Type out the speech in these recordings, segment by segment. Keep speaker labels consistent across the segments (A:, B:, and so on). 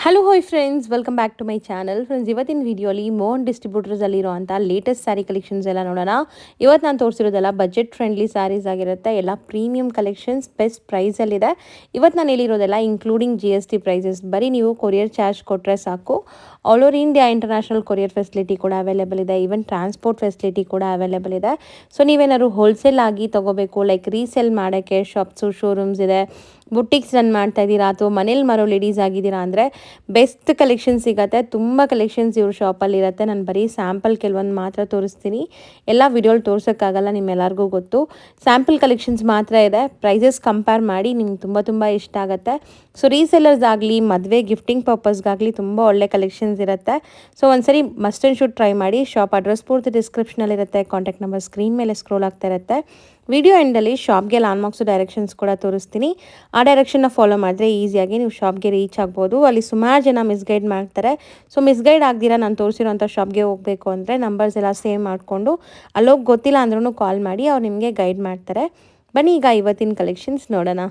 A: Hello hi friends, welcome back to my channel. Friends, ಇವತ್ತಿನ ವಿಡಿಯೋಲಿ ಮೋಹನ್ ಡಿಸ್ಟ್ರಿಬ್ಯೂಟರ್ಸಲ್ಲಿರುವಂಥ ಲೇಟೆಸ್ಟ್ ಸ್ಯಾರಿ ಕಲೆಕ್ಷನ್ಸ್ ಎಲ್ಲ ನೋಡೋಣ. ಇವತ್ತು ನಾನು ತೋರಿಸಿರೋದೆಲ್ಲ ಬಜೆಟ್ ಫ್ರೆಂಡ್ಲಿ ಸ್ಯಾರೀಸ್ ಆಗಿರುತ್ತೆ. ಎಲ್ಲ ಪ್ರೀಮಿಯಂ ಕಲೆಕ್ಷನ್ಸ್ ಬೆಸ್ಟ್ ಪ್ರೈಸಲ್ಲಿದೆ. ಇವತ್ತು ನಾನು ಹೇಳಿರೋದೆಲ್ಲ ಇನ್ಕ್ಲೂಡಿಂಗ್ GST ಪ್ರೈಸಸ್. ಬರೀ ನೀವು ಕೊರಿಯರ್ ಚಾರ್ಜ್ ಕೊಟ್ಟರೆ ಸಾಕು. All over India international courier facility ಕೂಡ ಅವೈಲೇಬಲ್ ಇದೆ. ಈವನ್ ಟ್ರಾನ್ಸ್ಪೋರ್ಟ್ ಫೆಸಿಲಿಟಿ ಕೂಡ ಅವೈಲೇಬಲ್ ಇದೆ. ಸೊ ನೀವೇನಾದ್ರು ಹೋಲ್ಸೇಲ್ ಆಗಿ ತೊಗೋಬೇಕು, ಲೈಕ್ ರೀಸೇಲ್ ಮಾಡೋಕ್ಕೆ ಶಾಪ್ಸು ಶೋರೂಮ್ಸ್ ಇದೆ, ಬುಟ್ಟಿಕ್ಸ್ ರನ್ ಮಾಡ್ತಾ ಇದ್ದೀರಾ ಅಥವಾ ಮನೇಲಿ ಮಾರೋ ಲೇಡೀಸ್ ಆಗಿದ್ದೀರಾ ಅಂದರೆ ಬೆಸ್ಟ್ ಕಲೆಕ್ಷನ್ ಸಿಗುತ್ತೆ. ತುಂಬ ಕಲೆಕ್ಷನ್ಸ್ ಇವ್ರ ಶಾಪಲ್ಲಿ ಇರುತ್ತೆ. ನಾನು ಬರೀ ಸ್ಯಾಂಪಲ್ ಕೆಲವೊಂದು ಮಾತ್ರ ತೋರಿಸ್ತೀನಿ. ಎಲ್ಲ ವಿಡಿಯೋಲಿ ತೋರ್ಸೋಕ್ಕಾಗಲ್ಲ, ನಿಮ್ಮೆಲ್ಲರಿಗೂ ಗೊತ್ತು. ಸ್ಯಾಂಪಲ್ ಕಲೆಕ್ಷನ್ಸ್ ಮಾತ್ರ ಇದೆ. ಪ್ರೈಸಸ್ ಕಂಪೇರ್ ಮಾಡಿ ನಿಮ್ಗೆ ತುಂಬ ಇಷ್ಟ ಆಗುತ್ತೆ. ಸೊ ರೀಸೆಲ್ಲರ್ಸ್ ಆಗಲಿ, ಮದುವೆ ಗಿಫ್ಟಿಂಗ್ ಪರ್ಪಸ್ಗಾಗಲಿ ತುಂಬ ಒಳ್ಳೆ ಕಲೆಕ್ಷನ್ಸ್ ಇರುತ್ತೆ. ಸೊ ಒಂದ್ಸರಿ ಮಸ್ಟ್ ಆ್ಯಂಡ್ ಶುಡ್ ಟ್ರೈ ಮಾಡಿ. ಶಾಪ್ ಅಡ್ರೆಸ್ ಪೂರ್ತಿ ಡಿಸ್ಕ್ರಿಪ್ಷನಲ್ಲಿರುತ್ತೆ. ಕಾಂಟ್ಯಾಕ್ಟ್ ನಂಬರ್ ಸ್ಕ್ರೀನ್ ಮೇಲೆ ಸ್ಕ್ರೋಲ್ ಆಗ್ತಾ ಇರುತ್ತೆ. ವಿಡಿಯೋ ಎಂಡಲ್ಲಿ ಶಾಪ್ಗೆ ಲ್ಯಾಂಡ್ಮಾರ್ಕ್ಸ್ ಡೈರೆಕ್ಷನ್ಸ್ ಕೂಡ ತೋರಿಸ್ತೀನಿ. ಆ ಡೈರೆಕ್ಷನ್ನ ಫಾಲೋ ಮಾಡಿದ್ರೆ ಈಸಿಯಾಗಿ ನೀವು ಶಾಪ್ಗೆ ರೀಚ್ ಆಗ್ಬೋದು. ಅಲ್ಲಿ ಸುಮಾರು ಜನ ಮಿಸ್ಗೈಡ್ ಮಾಡ್ತಾರೆ. ಸೊ ಮಿಸ್ಗೈಡ್ ಆಗ್ದಿರಾ ನಾನು ತೋರಿಸಿರೋಂಥ ಶಾಪ್ಗೆ ಹೋಗಬೇಕು ಅಂದರೆ ನಂಬರ್ಸ್ ಎಲ್ಲ ಸೇವ್ ಮಾಡಿಕೊಂಡು ಅಲ್ಲೋಗಿ ಗೊತ್ತಿಲ್ಲ ಅಂದ್ರೂ ಕಾಲ್ ಮಾಡಿ ಅವ್ರು ನಿಮಗೆ ಗೈಡ್ ಮಾಡ್ತಾರೆ. ಬನ್ನಿ ಈಗ ಇವತ್ತಿನ ಕಲೆಕ್ಷನ್ಸ್ ನೋಡೋಣ.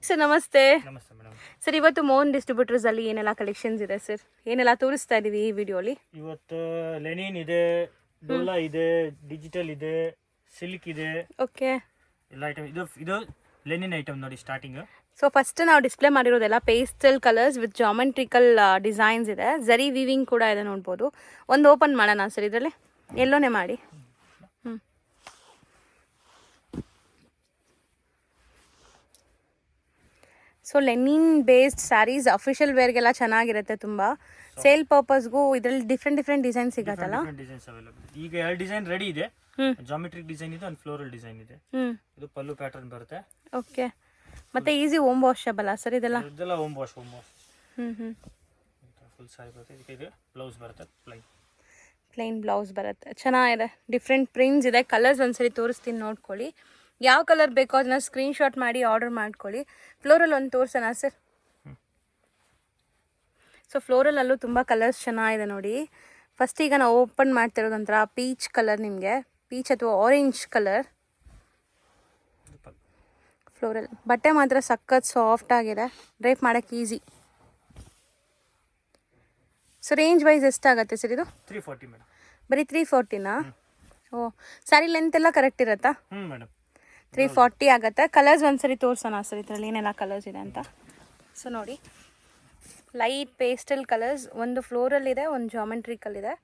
A: ಸರ್ ನಮಸ್ತೆ.
B: ನಮಸ್ತೆ ಮೇಡಮ್.
A: ಸರ್, ಇವತ್ತು ಮೋಹನ್ ಡಿಸ್ಟ್ರಿಬ್ಯೂಟರ್ಸ್ ಅಲ್ಲಿ ಏನೆಲ್ಲ ಕಲೆಕ್ಷನ್ಸ್ ಇದೆ ಸರ್? ಏನೆಲ್ಲ ತೋರಿಸ್ತಾ ಇದೀವಿ ಈ ವಿಡಿಯೋಲಿ?
B: ಇವತ್ತು ಲೆನಿನ್ ಇದೆ, ಡೋಲಾ ಇದೆ, ಡಿಜಿಟಲ್ ಇದೆ, ಸಿಲ್ಕ್ ಇದೆ.
A: ಓಕೆ,
B: ಎಲ್ಲ ಐಟಮ್. ಇದು ಲೆನಿನ್ ಐಟಮ್ ನೋಡಿ ಸ್ಟಾರ್ಟಿಂಗ್.
A: ಸೊ ಫಸ್ಟ್ ನಾವು ಡಿಸ್ಪ್ಲೇ ಮಾಡಿರೋದೆಲ್ಲ pastel colours with geometrical designs ಇದೆ. ಝರಿ ವೀವಿಂಗ್ ಕೂಡ ಇದೆ, ನೋಡ್ಬೋದು. ಒಂದು ಓಪನ್ ಮಾಡೋಣ ಸರ್, ಇದರಲ್ಲಿ ಎಲ್ಲೋನೇ ಮಾಡಿ. So linen based sarees official ವೇರ್ಗೆಲ್ಲ ಚೆನ್ನಾಗಿರುತ್ತೆ. ತುಂಬ ಸೇಲ್ ಪರ್ಪಸ್ಗೂ ಇದರಲ್ಲಿ ಡಿಫ್ರೆಂಟ್ ಡಿಸೈನ್ ಸಿಗತ್ತಲ್ಲ.
B: Designs available. ಈಗ 2 ಡಿಸೈನ್ ರೆಡಿ ಇದೆ. ಜಾಮೆಟ್ರಿಕ್ ಡಿಸೈನ್ ಇದೆ, ಒಂದು ಫ್ಲೋರಲ್ ಡಿಸೈನ್ ಇದೆ. ಇದು ಪಲ್ಲು ಪ್ಯಾಟರ್ನ್ ಬರುತ್ತೆ.
A: ಓಕೆ, ಮತ್ತೆ ಈಸಿ ಹೋಮ್ ವಾಷಬಲ್ ಸರ್ ಇದೆಲ್ಲ?
B: ಇದೆಲ್ಲ ಹೋಮ್ ವಾಶ್. ಫುಲ್ ಸಾರಿ ಬರುತ್ತೆ. ಇದಕ್ಕೆ ಇದು ಬ್ಲೌಸ್ ಬರುತ್ತೆ,
A: ಪ್ಲೈನ್ ಬ್ಲೌಸ್ ಬರುತ್ತೆ. ಚೆನ್ನಾಗಿದೆ, ಡಿಫ್ರೆಂಟ್ ಪ್ರಿಂಟ್ಸ್ ಇದೆ. ಕಲರ್ಸ್ ಒಂದ್ಸರಿ ತೋರಿಸ್ತೀನಿ, ನೋಡ್ಕೊಳ್ಳಿ. ಯಾವ ಕಲರ್ ಬೇಕೋ ಅದನ್ನ ಸ್ಕ್ರೀನ್ಶಾಟ್ ಮಾಡಿ ಆರ್ಡರ್ ಮಾಡ್ಕೊಳ್ಳಿ. ಫ್ಲೋರಲ್ ಒಂದು ತೋರಿಸೋಣ ಸರ್. ಸೊ ಫ್ಲೋರಲ್ಲೂ ತುಂಬ ಕಲರ್ಸ್ ಚೆನ್ನಾಗಿದೆ ನೋಡಿ. ಫಸ್ಟ್ ಈಗ ನಾವು ಓಪನ್ ಮಾಡ್ತಿರೋದು ಒಂಥರ ಪೀಚ್ ಕಲರ್, ನಿಮಗೆ ಪೀಚ್ ಅಥವಾ ಆರೆಂಜ್ ಕಲರ್ ಫ್ಲೋರಲ್. ಬಟ್ಟೆ ಮಾತ್ರ ಸಖತ್ ಸಾಫ್ಟ್ ಆಗಿದೆ, ಡ್ರೈಪ್ ಮಾಡೋಕ್ಕೆ ಈಸಿ. ಸೊ ರೇಂಜ್ ವೈಸ್ ಎಷ್ಟಾಗುತ್ತೆ ಸರ್ ಇದು?
B: 340 ಮೇಡಮ್.
A: ಬರೀ 340ನಾ? ಓ, ಸ್ಯಾರಿ ಲೆಂತ್ ಎಲ್ಲ ಕರೆಕ್ಟ್ ಇರುತ್ತಾ?
B: ಮೇಡಮ್,
A: 340 ಆಗುತ್ತೆ. ಕಲರ್ಸ್ ಒಂದ್ಸರಿ ತೋರಿಸೋಣ ಸರ್ ಇದರಲ್ಲಿ ಏನೆಲ್ಲ ಕಲರ್ಸ್ ಇದೆ ಅಂತ. ಸೊ ನೋಡಿ, ಲೈಟ್ ಪೇಸ್ಟಲ್ ಕಲರ್ಸ್, ಒಂದು ಫ್ಲೋರಲ್ ಇದೆ, ಒಂದು ಜಾಮೆಟ್ರಿಕಲ್ ಇದೆ.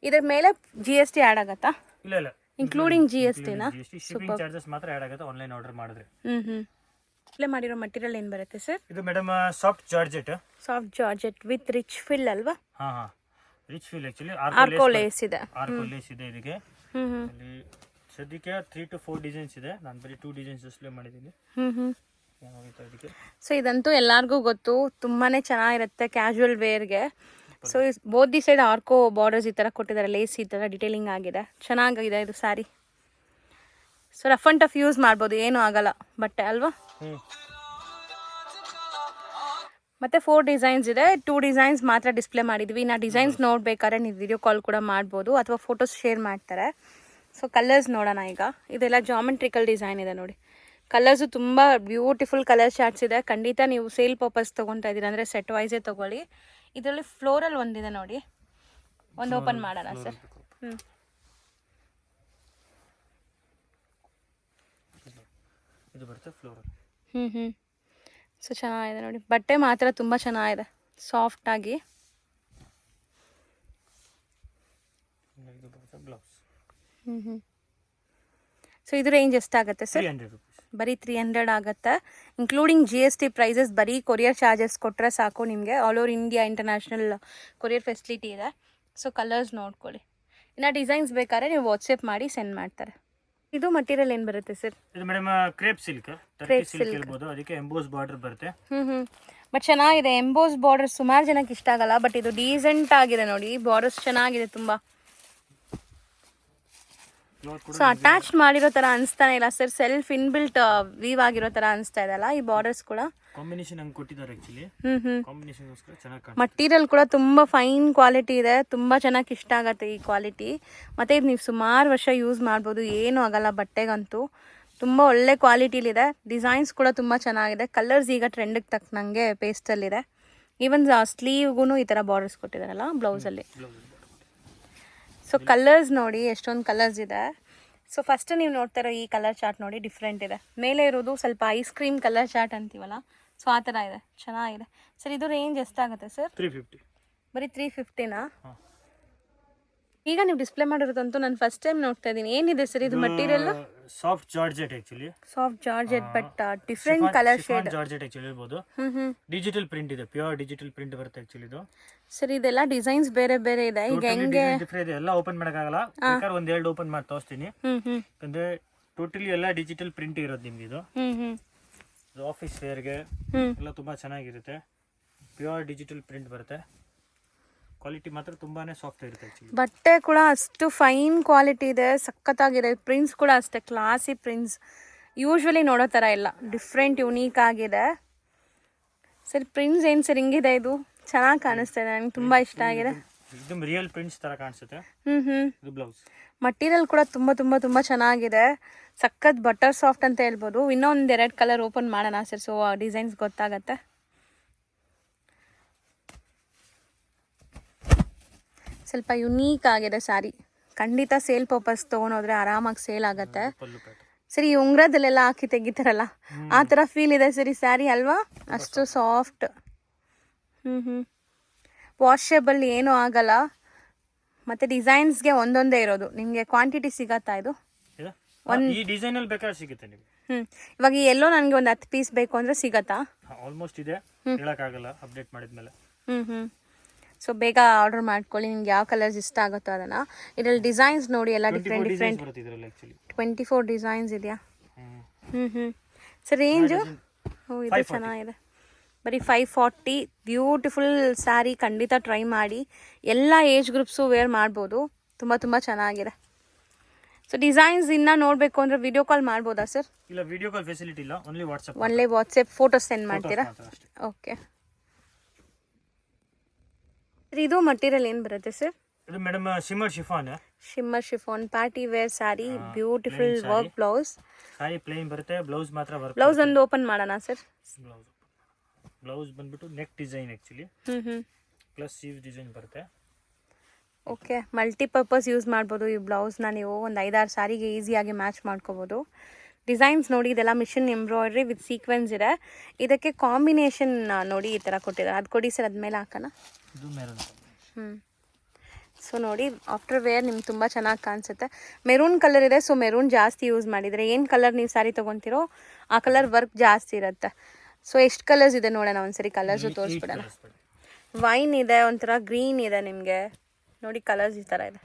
A: ಇದ್ರ ಮೇಲೆ GST ಆ್ಯಡ್ ಆಗುತ್ತಾ?
B: ಇಲ್ಲ,
A: ಇನ್ಕ್ಲೂಡಿಂಗ್ GSTನಾ?
B: ಶಿಪ್ಪಿಂಗ್ ಚಾರ್ಜಸ್ ಮಾತ್ರ ಆಡ್ ಆಗುತ್ತೆ ಆನ್ಲೈನ್ ಆರ್ಡರ್ ಮಾಡಿದ್ರೆ.
A: ಡಿಸ್ಪ್ಲೇ ಮಾಡಿರೋ ಮಟೀರಿಯಲ್ ಏನು ಬರುತ್ತೆ ಸರ್?
B: ಇದು madam soft georgette.
A: Soft georgette with rich fill ಅಲ್ವಾ?
B: ಹಾ, ರಿಚ್ ಫಿಲ್. ಆಕ್ಚುಲಿ
A: ಆರ್ಕೋ ಲೇಸ್ ಇದೆ.
B: ಆರ್ಕೋ ಲೇಸ್ ಇದೆ ಇದಕ್ಕೆ. ಅಲ್ಲಿ ಸದ್ಯಕ್ಕೆ 3 to 4 ಡಿಸೈನ್ಸ್ ಇದೆ. ನಾನು ಬರೀ 2 ಡಿಸೈನ್ಸ್ ಡಿಸ್ಪ್ಲೇ ಮಾಡಿದ್ದೀನಿ.
A: ಸೊ ಇದಂತೂ ಎಲ್ಲರಿಗೂ ಗೊತ್ತು, ತುಂಬಾನೇ ಚೆನ್ನಾಗಿರುತ್ತೆ ಕ್ಯಾಶುವಲ್ ವೇರ್ಗೆ. ಸೊ ಬೋತ್ ದಿ ಸೈಡ್ ಆರ್ಕೋ ಬಾರ್ಡರ್ಸ್ ಈ ಥರ ಕೊಟ್ಟಿದ್ದಾರೆ, ಲೇಸ್ ಈ ಥರ ಡಿಟೇಲಿಂಗ್ ಆಗಿದೆ, ಚೆನ್ನಾಗಿದೆ ಇದು sari. So rough and tough use ಮಾಡ್ಬೋದು, ಏನೂ ಆಗಲ್ಲ ಬಟ್ಟೆ ಅಲ್ವಾ? ಮತ್ತೆ 4 ಡಿಸೈನ್ಸ್ ಇದೆ. 2 ಡಿಸೈನ್ಸ್ ಮಾತ್ರ ಡಿಸ್ಪ್ಲೇ ಮಾಡಿದ್ವಿ. ನಾ ಡಿಸೈನ್ಸ್ ನೋಡ್ಬೇಕಾದ್ರೆ ನೀವು ವಿಡಿಯೋ ಕಾಲ್ ಕೂಡ ಮಾಡ್ಬೋದು ಅಥವಾ ಫೋಟೋಸ್ ಶೇರ್ ಮಾಡ್ತಾರೆ. ಸೊ ಕಲರ್ಸ್ ನೋಡೋಣ ಈಗ. ಇದೆಲ್ಲ ಜಾಮೆಟ್ರಿಕಲ್ ಡಿಸೈನ್ ಇದೆ ನೋಡಿ. ಕಲರ್ಸು ತುಂಬ ಬ್ಯೂಟಿಫುಲ್ ಕಲರ್ ಚಾರ್ಟ್ಸ್ ಇದೆ. ಖಂಡಿತ ನೀವು ಸೇಲ್ ಪರ್ಪಸ್ ತೊಗೊತಾ ಇದ್ದೀರಾ ಅಂದರೆ ಸೆಟ್ ವೈಸೇ ತೊಗೊಳ್ಳಿ. ಇದರಲ್ಲಿ ಫ್ಲೋರಲ್ ಒಂದಿದೆ ನೋಡಿ, ಒಂದು ಓಪನ್ ಮಾಡೋಣ ಸರ್.
B: ಇದು ಬರುತ್ತೆ ಫ್ಲೋರಲ್.
A: ಸೊ ಚೆನ್ನಾಗಿದೆ ನೋಡಿ, ಬಟ್ಟೆ ಮಾತ್ರ ತುಂಬ ಚೆನ್ನಾಗಿದೆ, ಸಾಫ್ಟ್ ಆಗಿ.
B: ಇದು ಬರುತ್ತೆ ಬ್ಲೌಸ್.
A: ಸೊ ಇದು ರೇಂಜ್ ಎಷ್ಟಾಗುತ್ತೆ ಸರ್?
B: 300 ರೂಪೀಸ್.
A: ಬರೀ 300 ಆಗುತ್ತೆ, ಇನ್ಕ್ಲೂಡಿಂಗ್ GST ಪ್ರೈಸಸ್. ಬರೀ ಕೊರಿಯರ್ ಚಾರ್ಜಸ್ ಕೊಟ್ಟರೆ ಸಾಕು ನಿಮಗೆ. All over India international courier facility ಇದೆ. ಸೊ ಕಲರ್ಸ್ ನೋಡ್ಕೊಳ್ಳಿ. ಇನ್ನು ಡಿಸೈನ್ಸ್ ಬೇಕಾದ್ರೆ ನೀವು ವಾಟ್ಸಪ್ ಮಾಡಿ ಸೆಂಡ್ ಮಾಡ್ತಾರೆ. ಇದು ಮಟೀರಿಯಲ್ ಏನು ಬರುತ್ತೆ ಸರ್?
B: ಇದು madam crepe silk, Turkey silk ಇರ್ಬೋದು. ಅದಕ್ಕೆ ಎಂಬೋಸ್ ಬಾರ್ಡರ್ ಬರುತ್ತೆ.
A: ಬಟ್ ಚೆನ್ನಾಗಿದೆ. ಎಂಬೋಸ್ ಬಾರ್ಡರ್ ಸುಮಾರು ಜನಕ್ಕೆ ಇಷ್ಟ ಆಗಲ್ಲ, ಬಟ್ ಇದು ಡೀಸೆಂಟ್ ಆಗಿದೆ ನೋಡಿ. ಬಾರ್ಡರ್ಸ್ ಚೆನ್ನಾಗಿದೆ ತುಂಬ. ಸೊ ಅಟ್ಯಾಚ್ ಮಾಡಿರೋ ತರ ಅನಿಸ್ತಾನೆ ಇಲ್ಲ ಸರ್, ಸೆಲ್ಫ್ ಇನ್ಬಿಲ್ಟ್ ವೀವ್ ಆಗಿರೋ ತರ ಅನಿಸ್ತಾ ಇದೆ ಅಲ್ಲ ಈ ಬಾರ್ಡರ್ಸ್ ಕೂಡ.
B: ಕಾಂಬಿನೇಷನ್ ಹಂಗೆ ಕೊಟ್ಟಿದ್ದಾರೆ ಆಕ್ಚುಲಿ. ಕಾಂಬಿನೇಷನ್ಗೋಸ್ಕರ ಚೆನ್ನಾಗಿ ಕಾಣುತ್ತೆ.
A: ಮಟೀರಿಯಲ್ ಕೂಡ ತುಂಬ ಫೈನ್ ಕ್ವಾಲಿಟಿ ಇದೆ, ತುಂಬ ಚೆನ್ನಾಗಿ ಇಷ್ಟ ಆಗುತ್ತೆ ಈ ಕ್ವಾಲಿಟಿ. ಮತ್ತು ಇದು ನೀವು ಸುಮಾರು ವರ್ಷ ಯೂಸ್ ಮಾಡ್ಬೋದು, ಏನೂ ಆಗಲ್ಲ ಬಟ್ಟೆಗಂತೂ. ತುಂಬ ಒಳ್ಳೆ ಕ್ವಾಲಿಟಿಲಿದೆ. ಡಿಸೈನ್ಸ್ ಕೂಡ ತುಂಬ ಚೆನ್ನಾಗಿದೆ. ಕಲರ್ಸ್ ಈಗ ಟ್ರೆಂಡಿಗೆ ತಕ್ಕನಂಗೆ ಪೇಸ್ಟಲ್ಲಿದೆ. ಈವನ್ ಸ್ಲೀವ್ಗೂ ಈ ಥರ ಬಾರ್ಡರ್ಸ್ ಕೊಟ್ಟಿದ್ದಾರಲ್ಲ ಬ್ಲೌಸಲ್ಲಿ. ಸೊ ಕಲರ್ಸ್ ನೋಡಿ ಎಷ್ಟೊಂದು ಕಲರ್ಸ್ ಇದೆ. ಸೊ ಫಸ್ಟ್ ನೀವು ನೋಡ್ತಾ ಇರೋ ಈ ಕಲರ್ ಚಾರ್ಟ್ ನೋಡಿ ಡಿಫ್ರೆಂಟ್ ಇದೆ. ಮೇಲೆ ಇರೋದು ಸ್ವಲ್ಪ ಐಸ್ ಕ್ರೀಮ್ ಕಲರ್ ಚಾರ್ಟ್ ಅಂತೀವಲ್ಲ, ಸೊ ಆ ಥರ ಇದೆ, ಚೆನ್ನಾಗಿದೆ ಸರ್. ಇದು ರೇಂಜ್ ಎಷ್ಟಾಗುತ್ತೆ ಸರ್?
B: 350.
A: ಬರೀ 350ನಾ? ಈಗ ನೀವು ಡಿಸ್ಪ್ಲೇ ಮಾಡಿರೋದಂತೂ ನಾನು ಫಸ್ಟ್ ಟೈಮ್ ನೋಡ್ತಾ ಇದ್ದೀನಿ. ಏನಿದೆ ಸರ್ ಇದು material?
B: Soft georgette actually.
A: Soft georgette but different colour shade.
B: Georgette actually ಇರಬಹುದು. ಡಿಜಿಟಲ್ ಪ್ರಿಂಟ್ ಇದೆ, ಪ್ಯೂರ್ ಡಿಜಿಟಲ್ ಪ್ರಿಂಟ್ ಬರುತ್ತೆ ಆಕ್ಚುಲಿ ಇದು.
A: ಸರ್ ಇದೆಲ್ಲ ಡಿಸೈನ್ಸ್ ಬೇರೆ ಬೇರೆ ಇದೆ. ಈಗ ಹೆಂಗೆ
B: ಡಿಫ್ರೆಂಟ್ ಇದೆ, ಎಲ್ಲ ಓಪನ್ ಮಾಡಕ್ಕಾಗಲ್ಲ. ಬೇಕಾದ್ರೆ ಒಂದ್ ಎರಡು ಓಪನ್ ಮಾಡಿ ತೋರಿಸ್ತೀನಿ. ಅಂದ್ರೆ ಟೋಟಲಿ ಎಲ್ಲ ಡಿಜಿಟಲ್ ಪ್ರಿಂಟ್ ಇರೋದು ನಿಮ್ಗೆ ಇದು. ಇದು ಆಫೀಸ್ ವೇರ್ಗೆ ಎಲ್ಲ ತುಂಬಾ ಚೆನ್ನಾಗಿರುತ್ತೆ. ಪ್ಯೂರ್ ಡಿಜಿಟಲ್ ಪ್ರಿಂಟ್ ಬರುತ್ತೆ. ಕ್ವಾಲಿಟಿ ಮಾತ್ರ ತುಂಬಾನೇ ಸಾಫ್ಟ್ ಇರುತ್ತೆ ಆಕ್ಚುಲಿ.
A: ಬಟ್ಟೆ ಕೂಡ ಅಷ್ಟು ಫೈನ್ ಕ್ವಾಲಿಟಿ ಇದೆ, ಸಖತ್ತಾಗಿದೆ. ಪ್ರಿಂಟ್ಸ್ ಕೂಡ ಅಷ್ಟೇ ಕ್ಲಾಸಿ ಪ್ರಿಂಟ್ಸ್, ಯೂಶ್ವಲಿ ನೋಡೋ ಥರ ಇಲ್ಲ, ಡಿಫ್ರೆಂಟ್ ಯುನೀಕ್ ಆಗಿದೆ. ಸರ್ ಪ್ರಿಂಟ್ಸ್ ಏನು ಸರ್ ಹಿಂಗಿದೆ? ಇದು ಚೆನ್ನಾಗಿ ಕಾಣಿಸ್ತಾ ಇದೆ, ನನಗೆ ತುಂಬ ಇಷ್ಟ ಆಗಿದೆ.
B: ಇದು ರಿಯಲ್ ಪ್ರಿಂಟ್ಸ್ ತರ ಕಾಣಿಸುತ್ತೆ. ಇದು ಬ್ಲೌಸ್.
A: ಮಟೀರಿಯಲ್ ಕೂಡ ತುಂಬ ತುಂಬ ತುಂಬ ಚೆನ್ನಾಗಿದೆ, ಸಖತ್ ಬಟರ್ ಸಾಫ್ಟ್ ಅಂತ ಹೇಳ್ಬೋದು. ಇನ್ನೊಂದು 2 ಕಲರ್ ಓಪನ್ ಮಾಡೋಣ ಸರ್, ಸೊ ಡಿಸೈನ್ಸ್ ಗೊತ್ತಾಗತ್ತೆ. ಸ್ವಲ್ಪ ಯುನೀಕ್ ಆಗಿದೆ ಸ್ಯಾರಿ, ಖಂಡಿತ ಸೇಲ್ ಪರ್ಪಸ್ ತೊಗೊಂಡೋದ್ರೆ ಆರಾಮಾಗಿ ಸೇಲ್ ಆಗುತ್ತೆ. ಸರಿ, ಉಂಗ್ರದಲ್ಲೆಲ್ಲ ಹಾಕಿ ತೆಗಿತಾರಲ್ಲ ಆ ಥರ ಫೀಲ್ ಇದೆ ಸರಿ ಸ್ಯಾರಿ ಅಲ್ವಾ? ಅಷ್ಟು ಸಾಫ್ಟ್. ವಾಷೇಬಲ್ ಏನೂ ಆಗಲ್ಲ. ಮತ್ತು ಡಿಸೈನ್ಸ್ಗೆ ಒಂದೊಂದೇ ಇರೋದು. ನಿಮಗೆ ಕ್ವಾಂಟಿಟಿ ಸಿಗತ್ತಾ ಇದು?
B: ಈ ಡಿಸೈನ್ ಅಲ್ಲಿ ಬೇಕಾದ್ರೆ ಸಿಗುತ್ತೆ ನಿಮಗೆ.
A: ಇವಾಗ ಎಲ್ಲೋ ನನಗೆ ಒಂದು 10 ಪೀಸ್ ಬೇಕು ಅಂದರೆ ಸಿಗತ್ತಾ?
B: ಆಲ್ಮೋಸ್ಟ್ ಇದೆ, ಹೇಳೋಕ್ಕಾಗಲ್ಲ ಅಪ್ಡೇಟ್ ಮಾಡಿದ್ಮೇಲೆ.
A: ಸೊ ಬೇಗ ಆರ್ಡರ್ ಮಾಡ್ಕೊಳ್ಳಿ, ನಿಮ್ಗೆ ಯಾವ ಕಲರ್ಸ್ ಇಷ್ಟ ಆಗುತ್ತೋ ಅದನ್ನು. ಇದರಲ್ಲಿ ಡಿಸೈನ್ಸ್ ನೋಡಿ ಎಲ್ಲ ಡಿಫ್ರೆಂಟ್ 24 ಡಿಸೈನ್ಸ್ ಇದೆಯಾ? Sir range? ಇದು ಚೆನ್ನಾಗಿದೆ, ಬರೀ 540. ಬ್ಯೂಟಿಫುಲ್ ಸ್ಯಾರಿ, ಖಂಡಿತ ಟ್ರೈ ಮಾಡಿ. ಎಲ್ಲ ಏಜ್ ಗ್ರೂಪ್ಸು ವೇರ್ ಮಾಡ್ಬೋದು, ತುಂಬ ತುಂಬ ಚೆನ್ನಾಗಿದೆ. ಸೊ ಡಿಸೈನ್ಸ್ ಇನ್ನೂ ನೋಡಬೇಕು ಅಂದರೆ ವಿಡಿಯೋ ಕಾಲ್ ಮಾಡ್ಬೋದಾ ಸರ್?
B: ಇಲ್ಲ, ವಿಡಿಯೋ ಕಾಲ್ ಫೆಸಿಲಿಟಿ ಇಲ್ಲ, only WhatsApp.
A: Only WhatsApp photos send ಮಾಡ್ತೀರಾ? ಓಕೆ. ಇದು ಮಟೀರಿಯಲ್ ಏನು ಬರುತ್ತೆ ಸರ್?
B: ಇದು madam shimmer chiffon.
A: Shimmer chiffon party wear saree, beautiful work blouse.
B: Saree plain ಬರುತ್ತೆ, ಬ್ಲೌಸ್ ಮಾತ್ರ ವರ್ಕ್.
A: ಬ್ಲೌಸ್ ಒಂದು ಓಪನ್ ಮಾಡೋಣ ಸರ್.
B: ಬ್ಲೌಸ್ ಬಂದ್ಬಿಟ್ಟು neck design actually plus sleeve design ಬರುತ್ತೆ.
A: ಓಕೆ, ಮಲ್ಟಿಪರ್ಪಸ್ ಯೂಸ್ ಮಾಡ್ಬೋದು ಈ ಬ್ಲೌಸ್ನ. ನೀವು ಒಂದು 5-6 ಸ್ಯಾರಿಗೆ ಈಸಿಯಾಗಿ ಮ್ಯಾಚ್ ಮಾಡ್ಕೋಬೋದು. ಡಿಸೈನ್ಸ್ ನೋಡಿ, ಇದೆಲ್ಲ ಮಿಷಿನ್ ಎಂಬ್ರಾಯ್ಡ್ರಿ ವಿತ್ ಸೀಕ್ವೆನ್ಸ್ ಇದೆ. ಇದಕ್ಕೆ ಕಾಂಬಿನೇಷನ್ ನೋಡಿ ಈ ಥರ ಕೊಟ್ಟಿದ್ದಾರೆ, ಅದು ಕೊಡಿ ಸರ್, ಅದ್ಮೇಲೆ ಹಾಕೋಣ. ಸೊ ನೋಡಿ, ಆಫ್ಟರ್ ವೇರ್ ನಿಮ್ಗೆ ತುಂಬ ಚೆನ್ನಾಗಿ ಕಾಣಿಸುತ್ತೆ. ಮೆರೂನ್ ಕಲರ್ ಇದೆ, ಸೊ ಮೆರೂನ್ ಜಾಸ್ತಿ ಯೂಸ್ ಮಾಡಿದರೆ ಏನು ಕಲರ್ ನೀವು ಸ್ಯಾರಿ ತೊಗೊತೀರೋ ಆ ಕಲರ್ ವರ್ಕ್ ಜಾಸ್ತಿ ಇರುತ್ತೆ. ಸೊ ಎಷ್ಟು ಕಲರ್ಸ್ ಇದೆ ನೋಡೋಣ ಒಂದ್ಸರಿ, ಕಲರ್ಸು ತೋರಿಸ್ಬಿಡೋಣ. ವೈನ್ ಇದೆ, ಒಂಥರ ಗ್ರೀನ್ ಇದೆ, ನಿಮಗೆ ನೋಡಿ ಕಲರ್ಸ್ ಈ ಥರ ಇದೆ.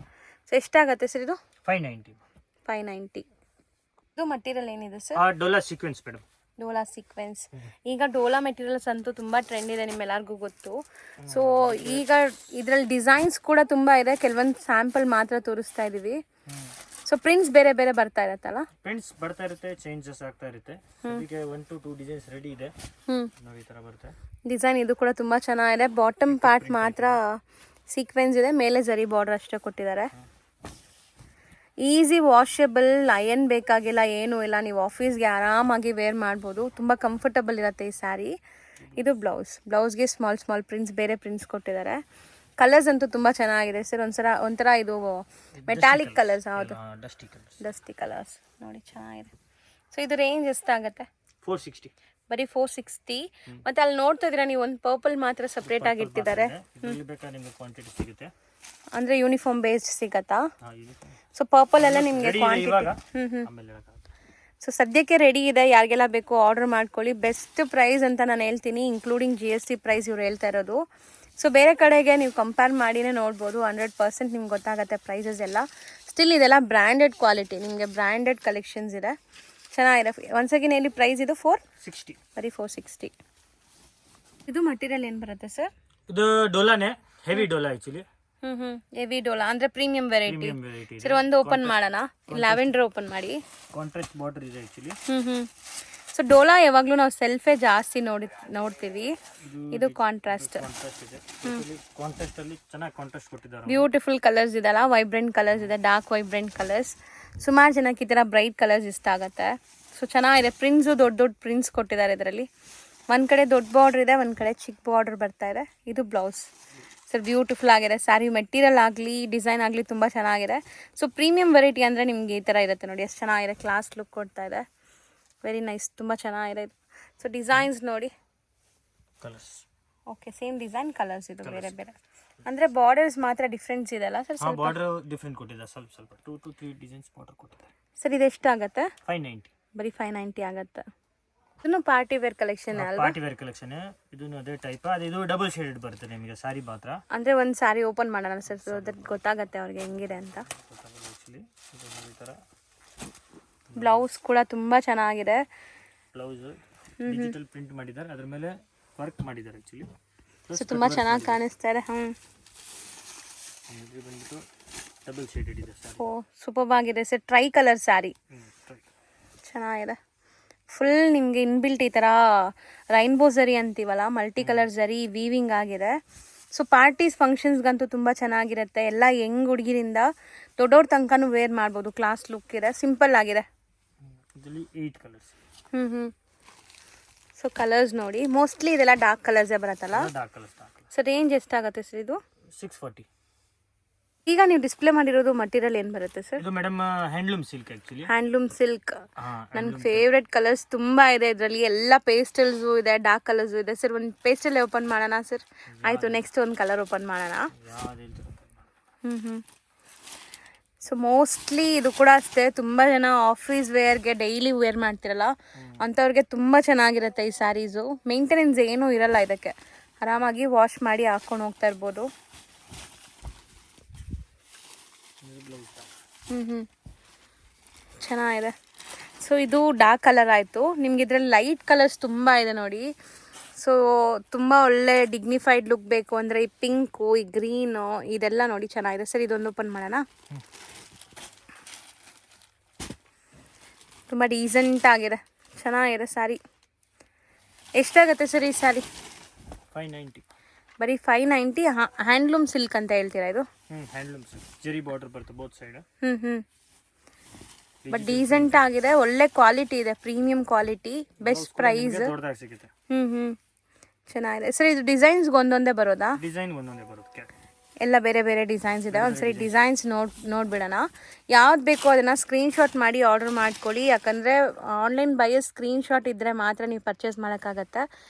A: ಸೊ ಎಷ್ಟಾಗುತ್ತೆ ಸರ್ ಇದು? 590. ಇದು ಮಟೀರಿಯಲ್ ಏನಿದೆ sir?
B: Dhola sequence madam.
A: Dhola sequence. ಈಗ ಡೋಲಾ ಮೆಟೀರಿಯಲ್ಸ್ ಅಂತೂ ತುಂಬ ಟ್ರೆಂಡ್ ಇದೆ, ನಿಮ್ಮೆಲ್ಲರಿಗೂ ಗೊತ್ತು. ಸೊ ಈಗ ಇದರಲ್ಲಿ ಡಿಸೈನ್ಸ್ ಕೂಡ ತುಂಬ ಇದೆ, ಕೆಲವೊಂದು ಸ್ಯಾಂಪಲ್ ಮಾತ್ರ ತೋರಿಸ್ತಾ ಇದ್ದೀವಿ. ಸೊ ಪ್ರಿಂಟ್ಸ್ ಬೇರೆ ಬೇರೆ ಬರ್ತಾ ಇರತ್ತಲ್ಲ?
B: ಪ್ರಿಂಟ್ಸ್ ಬರ್ತಾ ಇರುತ್ತೆ, ಚೇಂಜಸ್ ಆಗ್ತಾ ಇರುತ್ತೆ. ಇದಕ್ಕೆ 1 to 2 ಡಿಸೈನ್ಸ್ ರೆಡಿ ಇದೆ, ನಾವು ಈ ತರ ಬರುತ್ತೆ
A: ಡಿಸೈನ್. ಇದು ಕೂಡ ತುಂಬ ಚೆನ್ನಾಗಿದೆ. ಬಾಟಮ್ ಪಾರ್ಟ್ ಮಾತ್ರ ಸೀಕ್ವೆನ್ಸ್ ಇದೆ, ಮೇಲೆ ಜರಿ ಬಾರ್ಡರ್ ಅಷ್ಟೇ ಕೊಟ್ಟಿದ್ದಾರೆ. ಈಸಿ ವಾಷೇಬಲ್, ಅಯನ್ ಬೇಕಾಗಿಲ್ಲ, ಏನೂ ಇಲ್ಲ. ನೀವು ಆಫೀಸ್ಗೆ ಆರಾಮಾಗಿ ವೇರ್ ಮಾಡ್ಬೋದು, ತುಂಬ ಕಂಫರ್ಟಬಲ್ ಇರುತ್ತೆ ಈ ಸ್ಯಾರಿ. ಇದು ಬ್ಲೌಸ್ಗೆ ಸ್ಮಾಲ್ ಪ್ರಿಂಟ್ಸ್, ಬೇರೆ ಪ್ರಿಂಟ್ಸ್ ಕೊಟ್ಟಿದ್ದಾರೆ. ಕಲರ್ಸ್ ಅಂತೂ ತುಂಬ ಚೆನ್ನಾಗಿದೆ ಸರ್. ಒಂಥರ ಇದು ಮೆಟಾಲಿಕ್ ಕಲರ್ಸ್. ಹೌದು, ಡಸ್ಟಿ ಕಲರ್ಸ್ ನೋಡಿ, ಚೆನ್ನಾಗಿದೆ. ಸೊ ಇದು ರೇಂಜ್ ಎಷ್ಟಾಗುತ್ತೆ?
B: 460.
A: ಬರೀ 460. ಮತ್ತೆ ಅಲ್ಲಿ ನೋಡ್ತಾ ಇದ್ದೀರಾ ನೀವು, ಒಂದು ಪರ್ಪಲ್ ಮಾತ್ರ ಸಪ್ರೇಟ್ ಆಗಿ ಇಟ್ಟಿದ್ದಾರೆ. ಅಂದರೆ ಯೂನಿಫಾರ್ಮ್ ಬೇಸ್ಡ್ ಸಿಗತ್ತಾ? ಸೊ ಪರ್ಪಲ್ ಎಲ್ಲ ನಿಮಗೆ ಕ್ವಾಂಟಿಟಿ. ಸೊ ಸದ್ಯಕ್ಕೆ ರೆಡಿ ಇದೆ, ಯಾರಿಗೆಲ್ಲ ಬೇಕು ಆರ್ಡರ್ ಮಾಡ್ಕೊಳ್ಳಿ. ಬೆಸ್ಟ್ ಪ್ರೈಸ್ ಅಂತ ನಾನು ಹೇಳ್ತೀನಿ, ಇನ್ಕ್ಲೂಡಿಂಗ್ GST ಪ್ರೈಸ್ ಇವ್ರು ಹೇಳ್ತಾ ಇರೋದು. ಸೊ ಬೇರೆ ಕಡೆಗೆ ನೀವು ಕಂಪೇರ್ ಮಾಡಿನೇ ನೋಡ್ಬೋದು, 100% ನಿಮ್ಗೆ ಗೊತ್ತಾಗುತ್ತೆ ಪ್ರೈಸಸ್ ಎಲ್ಲ. ಸ್ಟಿಲ್ ಇದೆಲ್ಲ ಬ್ರ್ಯಾಂಡೆಡ್ ಕ್ವಾಲಿಟಿ, ನಿಮಗೆ ಬ್ರ್ಯಾಂಡೆಡ್ ಕಲೆಕ್ಷನ್ಸ್ ಇದೆ, ಚೆನ್ನಾಗಿದೆ. ಒಂದ್ಸಗಿನ ಇಲ್ಲಿ ಪ್ರೈಸ್ ಇದು 460, ಬರೀ 460. ಇದು ಮಟೀರಿಯಲ್ ಏನು ಬರುತ್ತೆ ಸರ್?
B: ಇದು ಡೋಲಾನೇ, heavy dola actually.
A: Heavy dola ಅಂದ್ರೆ ಪ್ರೀಮಿಯಂ ವೆರೈಟಿ. ಸರಿ, ಒಂದು ಓಪನ್ ಮಾಡೋಣ. ಲ್ಯಾವೆಂಡರ್ ಓಪನ್ ಮಾಡಿ.
B: ಕಾಂಟ್ರಾಸ್ಟ್ ಬಾರ್ಡರ್ ಇದೆ ಆಕ್ಚುಲಿ.
A: ಸೊ ಡೋಲಾ ಯಾವಾಗಲೂ ನಾವು ಸೆಲ್ಫೇ ಜಾಸ್ತಿ ನೋಡ್ತೀವಿ. ಇದು ಕಾಂಟ್ರಾಸ್ಟ್.
B: ಕಾಂಟ್ರಾಸ್ಟ್ ಅಲ್ಲಿ ಚೆನ್ನಾಗಿ ಕಾಂಟ್ರಾಸ್ಟ್ ಕೊಟ್ಟಿದ್ದಾರೆ.
A: ಬ್ಯೂಟಿಫುಲ್ ಕಲರ್ಸ್ ಇದೆಲ್ಲ, ವೈಬ್ರೆಂಟ್ ಕಲರ್ಸ್ ಇದೆ, ಡಾರ್ಕ್ ವೈಬ್ರೆಂಟ್ ಕಲರ್ಸ್. ಸುಮಾರು ಜನಕ್ಕೆ ಈ ಥರ ಬ್ರೈಟ್ ಕಲರ್ಸ್ ಇಷ್ಟ ಆಗುತ್ತೆ. ಸೊ ಚೆನ್ನಾಗಿದೆ. ಪ್ರಿಂಟ್ಸು ದೊಡ್ಡ ಪ್ರಿಂಟ್ಸ್ ಕೊಟ್ಟಿದ್ದಾರೆ ಇದರಲ್ಲಿ. ಒಂದು ಕಡೆ ದೊಡ್ಡ ಬಾರ್ಡ್ರ್ ಇದೆ, ಒಂದು ಕಡೆ ಚಿಕ್ಕ ಬಾರ್ಡ್ರ್ ಬರ್ತಾ ಇದೆ. ಇದು ಬ್ಲೌಸ್ ಸರ್, ಬ್ಯೂಟಿಫುಲ್ ಆಗಿದೆ. ಸ್ಯಾರಿ ಮೆಟೀರಿಯಲ್ ಆಗಲಿ ಡಿಸೈನ್ ಆಗಲಿ ತುಂಬ ಚೆನ್ನಾಗಿದೆ. ಸೊ ಪ್ರೀಮಿಯಂ ವೆರೈಟಿ ಅಂದರೆ ನಿಮಗೆ ಈ ಥರ ಇರುತ್ತೆ ನೋಡಿ, ಎಷ್ಟು ಚೆನ್ನಾಗಿದೆ, ಕ್ಲಾಸ್ ಲುಕ್ ಕೊಡ್ತಾ ಇದೆ. ವೆರಿ ನೈಸ್, ತುಂಬ ಚೆನ್ನಾಗಿದೆ ಇದು. ಸೊ ಡಿಸೈನ್ಸ್ ನೋಡಿ,
B: colours
A: okay same design, colours ಇದು ಬೇರೆ ಬೇರೆ. ಅಂದರೆ ಬಾರ್ಡರ್ಸ್ ಮಾತ್ರ ಡಿಫ್ರೆನ್ಸ್ ಇದೆ ಅಲ್ಲ ಸರ್?
B: ಹಾಂ, ಬಾರ್ಡರ್ ಡಿಫ್ರೆಂಟ್ ಕೊಟ್ಟಿದ್ದಾರೆ, ಸ್ವಲ್ಪ 2 to 3 ಡಿಸೈನ್ಸ್ ಬಾರ್ಡರ್ ಕೊಟ್ಟಿದ್ದಾರೆ.
A: ಸರ್ ಇದು ಎಷ್ಟಾಗುತ್ತೆ?
B: 590.
A: ಬರೀ 590 ಆಗುತ್ತೆ. ಇದನ್ನು ಪಾರ್ಟಿ ವೇರ್ ಕಲೆಕ್ಷನ್ ಅಲ್ವಾ?
B: ಪಾರ್ಟಿ ವೇರ್ ಕಲೆಕ್ಷನ್ ಇದು ಅದೇ ಟೈಪ್. ಅದು ಇದು ಡಬಲ್ ಶೇಡೆಡ್ ಬರುತ್ತೆ ನಿಮಗೆ ಸಾರಿ ಮಾತ್ರ.
A: ಅಂದರೆ ಒಂದು ಸ್ಯಾರಿ ಓಪನ್ ಮಾಡೋಣ ಸರ್, ಸೊ ಅದಕ್ಕೆ ಗೊತ್ತಾಗುತ್ತೆ ಅವ್ರಿಗೆ ಹೆಂಗಿದೆ ಅಂತ.
B: ಆ್ಯಕ್ಚುಲಿ ಈ ಥರ
A: ಬ್ಲೌಸ್ ಕೂಡ ತುಂಬ ಚೆನ್ನಾಗಿದೆ.
B: ಬ್ಲೌಸ್ ಡಿಜಿಟಲ್ ಪ್ರಿಂಟ್ ಮಾಡಿದ್ದಾರೆ, ಅದ್ರ ಮೇಲೆ ವರ್ಕ್ ಮಾಡಿದ್ದಾರೆ ಆ್ಯಕ್ಚುಲಿ.
A: ಸೊ ತುಂಬ ಚೆನ್ನಾಗಿ ಕಾಣಿಸ್ತಾ ಇದೆ.
B: ಇದು ಬಂದ್ಬಿಟ್ಟು ಡಬಲ್ ಶೇಡೆಡ್ ಇದೆ ಸರ್.
A: ಓ ಸೂಪರ್ ಆಗಿದೆ ಸರ್. ಟ್ರೈ ಕಲರ್ ಸ್ಯಾರಿ ಚೆನ್ನಾಗಿದೆ. ಫುಲ್ ನಿಮಗೆ ಇನ್ಬಿಲ್ಟ್ ಈ ಥರ ರೈನ್ಬೋ ಝರಿ ಅಂತೀವಲ್ಲ, ಮಲ್ಟಿ ಕಲರ್ ಝರಿ ವೀವಿಂಗ್ ಆಗಿದೆ. ಸೊ ಪಾರ್ಟೀಸ್ ಫಂಕ್ಷನ್ಸ್ಗಂತೂ ತುಂಬ ಚೆನ್ನಾಗಿರುತ್ತೆ. ಎಲ್ಲ ಯಂಗ್ ಹುಡುಗಿರಿಂದ ದೊಡ್ಡವ್ರ ತನಕನೂ ವೇರ್ ಮಾಡ್ಬೋದು. ಕ್ಲಾಸ್ ಲುಕ್ ಇದೆ, ಸಿಂಪಲ್ ಆಗಿದೆ.
B: ಇದರಲ್ಲಿ 8 ಕಲರ್ಸ್.
A: ಸೊ ಕಲರ್ಸ್ ನೋಡಿ, ಮೋಸ್ಟ್ಲಿ ಇದೆಲ್ಲ ಡಾರ್ಕ್ ಕಲರ್ಸೇ ಬರುತ್ತಲ್ಲ?
B: Dark colours.
A: ಸೊ ರೇಂಜ್ ಎಷ್ಟಾಗುತ್ತೆ ಸರ್ ಇದು?
B: 640.
A: ಈಗ ನೀವು ಡಿಸ್ಪ್ಲೇ ಮಾಡಿರೋದು ಮಟೀರಿಯಲ್ ಏನು ಬರುತ್ತೆ ಸರ್?
B: ಇದು madam handloom silk actually.
A: Handloom silk ನನ್ನ ಫೇವ್ರೆಟ್ ಕಲರ್ಸ್ ತುಂಬ ಇದೆ ಇದರಲ್ಲಿ. ಎಲ್ಲ ಪೇಸ್ಟಲ್ಸು ಇದೆ, ಡಾರ್ಕ್ ಕಲರ್ಸು ಇದೆ. ಸರ್ ಒಂದು ಪೇಸ್ಟಲ್ ಓಪನ್ ಮಾಡೋಣ ಸರ್? ಆಯಿತು, ನೆಕ್ಸ್ಟ್ ಒಂದು ಕಲರ್ ಓಪನ್ ಮಾಡೋಣ. ಸೊ ಮೋಸ್ಟ್ಲಿ ಇದು ಕೂಡ ಅಷ್ಟೇ, ತುಂಬ ಜನ ಆಫೀಸ್ ವೇರ್ಗೆ ಡೈಲಿ ವೇರ್ ಮಾಡ್ತಿರಲ್ಲ ಅಂಥವ್ರಿಗೆ ತುಂಬ ಚೆನ್ನಾಗಿರುತ್ತೆ ಈ ಸ್ಯಾರೀಸು. ಮೇಂಟೆನೆನ್ಸ್ ಏನೂ ಇರಲ್ಲ ಇದಕ್ಕೆ, ಆರಾಮಾಗಿ ವಾಶ್ ಮಾಡಿ ಹಾಕ್ಕೊಂಡು ಹೋಗ್ತಾ ಇರ್ಬೋದು. ಚೆನ್ನಾಗಿದೆ. ಸೊ ಇದು ಡಾರ್ಕ್ ಕಲರ್ ಆಯಿತು. ನಿಮ್ಗೆ ಇದರಲ್ಲಿ ಲೈಟ್ ಕಲರ್ಸ್ ತುಂಬ ಇದೆ ನೋಡಿ. ಸೊ ತುಂಬ ಒಳ್ಳೆ ಡಿಗ್ನಿಫೈಡ್ ಲುಕ್ ಬೇಕು ಅಂದರೆ ಈ ಪಿಂಕು, ಈ ಗ್ರೀನು, ಇದೆಲ್ಲ ನೋಡಿ ಚೆನ್ನಾಗಿದೆ. ಸರ್ ಇದೊಂದು ಓಪನ್ ಮಾಡೋಣ. ತುಂಬ ಡೀಸೆಂಟ್ ಆಗಿದೆ, ಚೆನ್ನಾಗಿದೆ ಸ್ಯಾರಿ. ಎಷ್ಟಾಗುತ್ತೆ ಸರ್ ಈ ಸ್ಯಾರಿ?
B: 590.
A: ಬರೀ 590. ಹ್ಯಾಂಡ್ಲೂಮ್ ಸಿಲ್ಕ್ ಅಂತ ಹೇಳ್ತೀರಾ ಇದು?
B: ಹ್ಯಾಂಡ್ಲೂಮ್ ಸಿಲ್ಕ್, ಜರಿ ಬಾರ್ಡರ್ ಬರುತ್ತೆ ಬೋತ್ ಸೈಡ್.
A: ಬಟ್ ಡೀಸೆಂಟ್ ಆಗಿದೆ, ಒಳ್ಳೆ ಕ್ವಾಲಿಟಿ ಇದೆ, ಪ್ರೀಮಿಯಂ ಕ್ವಾಲಿಟಿ, ಬೆಸ್ಟ್ ಪ್ರೈಸ್.
B: ದೊಡ್ಡದಾಗಿ ಸಿಗುತ್ತೆ.
A: ಚೆನ್ನಾಗಿದೆ ಸರ್. ಇದು ಡಿಸೈನ್ಸ್ಗೆ ಒಂದೊಂದೇ ಬರೋದಾ?
B: ಡಿಸೈನ್ ಒಂದೊಂದೇ ಬರುತ್ತೆ,
A: ಎಲ್ಲ ಬೇರೆ ಬೇರೆ ಡಿಸೈನ್ಸ್ ಇದೆ. ಒಂದ್ಸರಿ ಡಿಸೈನ್ಸ್ ನೋಡ್ಬಿಡೋಣ. ಯಾವ್ದು ಬೇಕೋ ಅದನ್ನು ಸ್ಕ್ರೀನ್ಶಾಟ್ ಮಾಡಿ ಆರ್ಡರ್ ಮಾಡ್ಕೊಳ್ಳಿ. ಯಾಕಂದರೆ ಆನ್ಲೈನ್ ಬೈಯರ್ ಸ್ಕ್ರೀನ್ಶಾಟ್ ಇದ್ದರೆ ಮಾತ್ರ ನೀವು ಪರ್ಚೇಸ್ ಮಾಡೋಕ್ಕಾಗತ್ತೆ.